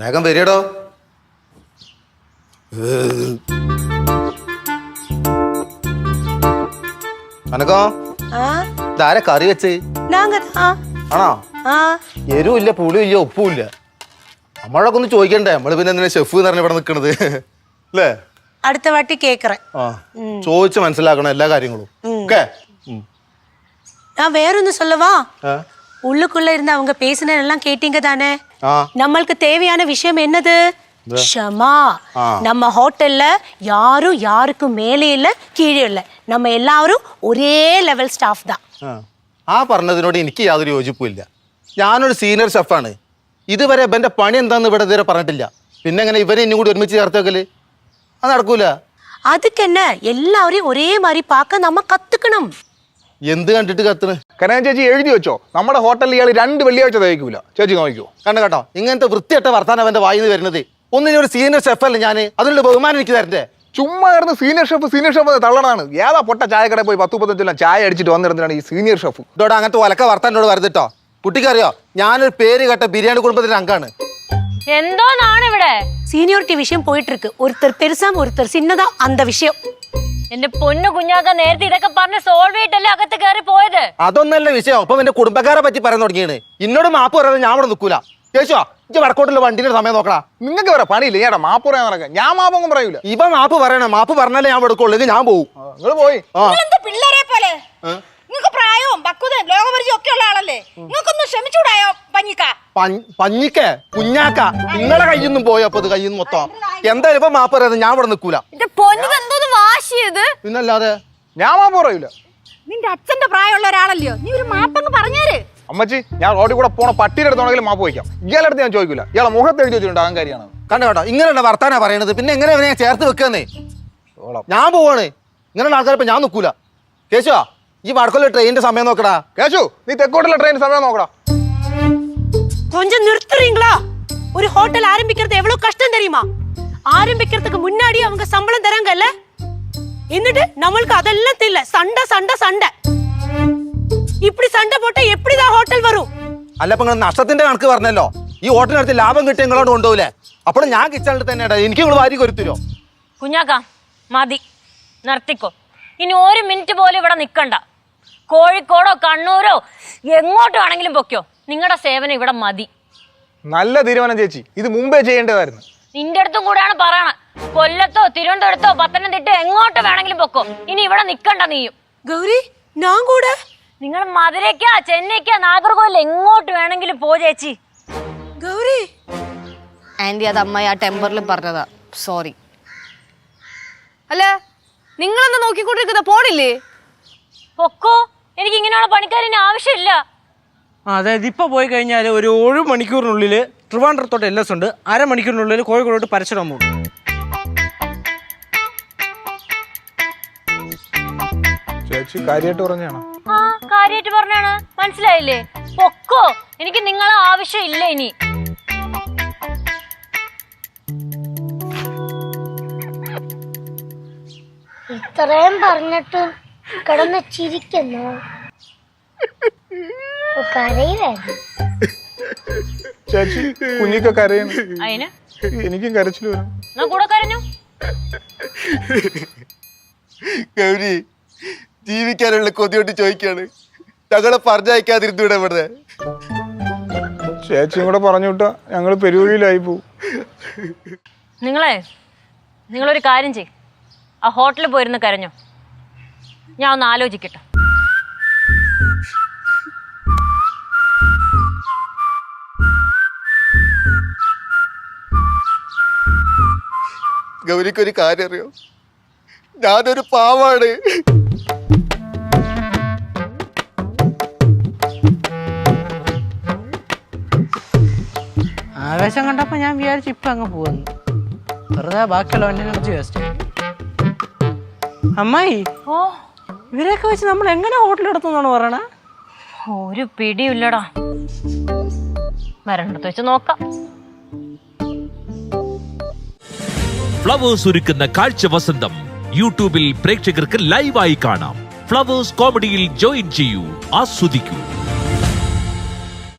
വേഗം വരികടോ. അനക്കോ ഇതാരെ കറി വെച്ച് ആണോ? എരിവും ഇല്ല, പുളിയും ഇല്ല, ഉപ്പും ഇല്ല. നമ്മളൊക്കെ ഒന്ന് ചോദിക്കണ്ടേ? നമ്മള് പിന്നെ എന്തിനാ ഷെഫ് എന്ന് പറഞ്ഞ ഇവിടെ നിക്കണത് അല്ലേ? അടുത്ത വാട്ടി കേക്കറ ചോദിച്ച് മനസ്സിലാക്കണം എല്ലാ കാര്യങ്ങളും. நான் வேற ஒன்னு சொல்லவா? உள்ளுக்குள்ள இருந்து அவங்க பேசினதெல்லாம் கேட்டீங்க தானே? நம்மளுக்கு தேவையான விஷயம் என்னது? க்ஷமா. நம்ம ஹோட்டல்ல யாரும் யாருக்கும் மேலே இல்ல கீழே இல்ல, நம்ம எல்லாரும் ഒരേ ലെവൽ സ്റ്റാഫ് தான். ആ പറഞ്ഞതിനോട് എനിക്ക് യാതൊരു യോജിപ്പുമില്ല. ഞാനൊരു സീനിയർ ഷെഫാണ്. ഇതുവരെ ഇവന്റെ പണി എന്താന്ന് ഇവിടെ ഇതുവരെ പറഞ്ഞിട്ടില്ല. പിന്നെ എങ്ങനെ ഇവരെ ഇന്നും കൂടി ഒരുമിച്ച് ചേർത്ത് വെക്കല്? അത് നടക്കൂല. அதுக்கென்ன எல்லாரையும் ഒരേ மாதிரி பார்க்க நம்ம கத்துக்கணும். എന്ത് കണ്ടിട്ട് കത്തണ്? കനക ചേച്ചി എഴുതി വെച്ചോ, നമ്മുടെ ഹോട്ടലിൽ ഇയാൾ 2 വെള്ളിയാഴ്ച തയ്ക്കൂല. ചേച്ചി നോക്കിക്കോ. കണ്ട കേട്ടോ, ഇങ്ങനത്തെ വൃത്തിയട്ട വർത്താനം അവന്റെ വായിന്ന് വരുന്നത്. ഒന്നിനും ഒരു സീനിയർ ഷെഫല്ലേ ഞാൻ, അതിനുള്ള ബഹുമാനം എനിക്ക് തരണ്ടേ? ചുമ്മാ ആയിരുന്നു സീനിയർ ഷെഫ് തള്ളണാണ്. ഏതാ പൊട്ട ചായക്കടയിൽ പോയി 10-15 ചായ അടിച്ചിട്ട് വന്നിരുന്നാണ് ഈ സീനിയർ ഷെഫ്. ഇതോടെ അങ്ങനത്തെ ഒലക്ക വർത്താനോട് വരുത്തിട്ടോ. കുട്ടിക്കറിയോ, ഞാനൊരു പേര് കേട്ട ബിരിയാണി കുടുംബത്തിന്റെ അംഗമാണ്. എന്തോന്നാണ് ഇവിടെ സീനിയോറിറ്റി വിഷയം പോയിട്ട് ഇருக்கு. ഒരുത്തർ പെരുസാം ഒരുത്തർ സിന്നതാ അന്ത വിഷയം. എന്റെ പൊന്നു കുഞ്ഞാക്ക നേരത്തെ ഇതൊക്കെ പറഞ്ഞ് സോൾവ് ചെയ്തിട്ടല്ലേ അകത്ത് കയറി പോയത്? അതൊന്നല്ല വിഷയം. അപ്പൊ എന്റെ കുടുംബക്കാരെ പറ്റി പറയാൻ തുടങ്ങിയാണ്. ഇന്നോട് മാപ്പ് പറയാതെ ഞാൻ ഇവിടെ നിൽക്കൂല. കേശോ, ഇജ്ജ് വടക്കോട്ടുള്ള വണ്ടിന്റെ സമയം നോക്കടാ. നിങ്ങൾക്ക് വരെ പണിയില്ല. ഏടാ മാപ്പ് പറയാൻ നടക്കാം. ഞാൻ മാപ്പൊന്നും പറയൂല. ഇവ മാപ്പ് പറയണം. മാപ്പ് പറഞ്ഞാലേ ഞാൻ എടുക്കുള്ളൂ. ഞാൻ പോവും. നിങ്ങൾ പോയി. പിള്ളേരെ പോലെ നിങ്ങൾക്ക് പ്രായവും പക്വതയും ലോകപരിചയം ഒക്കെ ഉള്ള ആളല്ലേ, നിങ്ങൾക്കൊന്നും ശ്രമിച്ചൂടായോ? പഞ്ഞിക്ക കുഞ്ഞാക്ക നിങ്ങളെ കയ്യൊന്നും പോയപ്പോ ഇത് കയ്യിൽ മൊത്തം എന്തായാലും ഇപ്പൊ മാപ്പ് പറയാതെ ഞാൻ ഇവിടെ നിൽക്കൂല. പിന്നല്ലാതെ ഞാൻ മാപ്പ് പറയൂല. നിന്റെ അച്ഛന്റെ പ്രായമുള്ള ഒരാളല്ലയോ, നീ ഒരു മാപ്പങ്ങ് പറഞ്ഞേര്. അമ്മച്ചി, ഞാൻ റോഡിൽ കൂടെ പോണ പട്ടിയുടെ അടുത്താണെങ്കിലും മാപ്പ് വയ്ക്കാം. ഇയാളടുത്ത് ഞാൻ ചോദിക്കില്ല. ഇയാളെ മുഖത്ത് എഴുതി വെച്ചിട്ടുണ്ട് അഹങ്കാരിയാണ്. കണ്ടോ കേട്ടോ, ഇങ്ങനെയുള്ള വർത്താനാ പറയണത്. പിന്നെ എങ്ങനെ അവനെ ചേർത്ത് വെക്കുന്നേ? ഞാൻ പോവാണ്. ഇങ്ങനെയുള്ള ആൾക്കാരിപ്പോ ഞാൻ നിൽക്കൂല. കേശോ, ഈ വടക്കുള്ള ട്രെയിനിന്റെ സമയം നോക്കടാ. കേശു, നീ തെക്കോട്ടുള്ള ട്രെയിൻ സമയം നോക്കടാ. கொஞ்சம் நிறுத்துறீங்களா? ஒரு ஹோட்டல் ஆரம்பிக்கிறது எவ்வளவு கஷ்டம் தெரியுமா? ஆரம்பிக்கிறதுக்கு முன்னாடி அவங்க சம்பளம் தராங்கல்ல, എന്നിട്ട് നമ്മൾക്ക് അതെല്ലാം തില്ല. സണ്ട സണ്ട സണ്ട இப்படி சண்டை போட்டா எப்படிதான் ஹோட்டல் வரும்? അല്ല, ഇപ്പൊ നിങ്ങൾ നഷ്ടത്തിന്റെ കണക്ക് പറഞ്ഞല്ലോ. ഈ ഹോട്ടലിനടുത്ത് ലാഭം കിട്ടിയ നിങ്ങളോട് കൊണ്ടുപോകില്ലേ? അപ്പോൾ ഞാൻ കിച്ചണിൽ തന്നെ എനിക്ക് നിങ്ങൾ വാരി കൊരുത്തരോ? കുഞ്ഞാക്ക മതി, നിർത്തിക്കോ. ഇനി 1 മിനിറ്റ് പോലും ഇവിടെ നിക്കണ്ട. കോഴിക്കോടോ കണ്ണൂരോ എങ്ങോട്ട് വേണമെങ്കിലും പൊക്കോ. നിങ്ങളുടെ സേവനം ഇവിടെ മതി. നല്ല തീരുമാനം ചേച്ചി. ഇത് മുമ്പേ ചെയ്യേണ്ടതായിരുന്നു. നിന്റെ അടുത്തും കൂടെയാണ് പറയണ. കൊല്ലത്തോ തിരുവനന്തപുരത്തോ പത്തനംതിട്ട എങ്ങോട്ട് വേണമെങ്കിലും പൊക്കോ. ഇനി ഇവിടെ നിക്കണ്ട നീയും. ഗൗരി, ഞാൻ കൂടെ. നിങ്ങൾ മധുരയ്ക്കാ ചെന്നൈക്കാ നാഗർകോവിൽ എങ്ങോട്ട് വേണമെങ്കിലും പോ ചേച്ചി. ഗൗരി ആന്റി, അത് അമ്മ ആ ടെമ്പറിൽ പറഞ്ഞതാ. സോറി. അല്ല, നിങ്ങളെന്താ നോക്കിക്കൊണ്ടിരിക്കുന്ന? പോണില്ലേ? പൊക്കോ. എനിക്ക് ഇങ്ങനെയുള്ള പണിക്കാരിന് ആവശ്യമില്ല. അതായത് ഇപ്പൊ പോയി കഴിഞ്ഞാൽ ഒരു 1 മണിക്കൂറിനുള്ളിൽ ട്രിവാൻഡ്രത്തോട്ട് LS ഉണ്ട്, 1/2 മണിക്കൂറിനുള്ളിൽ കോഴിക്കോടോട്ട് പരശുരാം പോകും. ചേച്ചി കാര്യമായിട്ട് പറഞ്ഞാണോ? ആ, കാര്യമായിട്ട് പറഞ്ഞാണ്. മനസ്സിലായില്ലേ? പൊക്കോ. എനിക്ക് നിങ്ങളെ ആവശ്യമില്ല ഇനി. ഇത്രയും പറഞ്ഞിട്ടും കിടന്ന് ചിരിക്കുന്നു. ചേച്ചി കുഞ്ഞിക്ക കരയുന്നു. അതിന് എനിക്കും കരച്ചിൽ വരും. ഞാൻ കൂടെ കരഞ്ഞു. ഗൗരി, ജീവിക്കാനുള്ള കൊതിയോട്ട് ചോദിക്കാണ്. ഞങ്ങളെ പറഞ്ഞയക്കാതിരുന്നൂടെ ഇവിടെ? ചേച്ചിയും കൂടെ പറഞ്ഞു വിട്ടാ ഞങ്ങള് പെരുവഴിയിലായി പോവും. നിങ്ങളൊരു കാര്യം ചെയ്. ആ ഹോട്ടലിൽ പോയിരുന്ന് കരഞ്ഞോ. ഞാൻ ഒന്ന് ആലോചിക്കട്ടെ. ഗൗരിക്കൊരു കാര്യം അറിയോ? ഞാനൊരു പാവാണ്. ആവേശം കണ്ടപ്പോ ഞാൻ വിചാരിച്ചു ഇപ്പൊ അങ്ങ് പോവെന്ന്. വെറുതെ ബാക്കിയുള്ള എനർജി വേസ്റ്റ്. അമ്മായി, ഇവരെയൊക്കെ വെച്ച് നമ്മൾ എങ്ങനെ ഹോട്ടൽ എടുത്തുന്നാണ് പറയണ? ഒരു പിടിയില്ലടാ. വരണ്ടത്ത് വെച്ച് നോക്കാം. ഫ്ലവേഴ്സ് ഒരുക്കുന്ന കാഴ്ച വസന്തം യൂട്യൂബിൽ പ്രേക്ഷകർക്ക് ലൈവായി കാണാം. ഫ്ലവേഴ്സ് കോമഡിയിൽ ജോയിൻ ചെയ്യൂ, ആസ്വദിക്കൂ.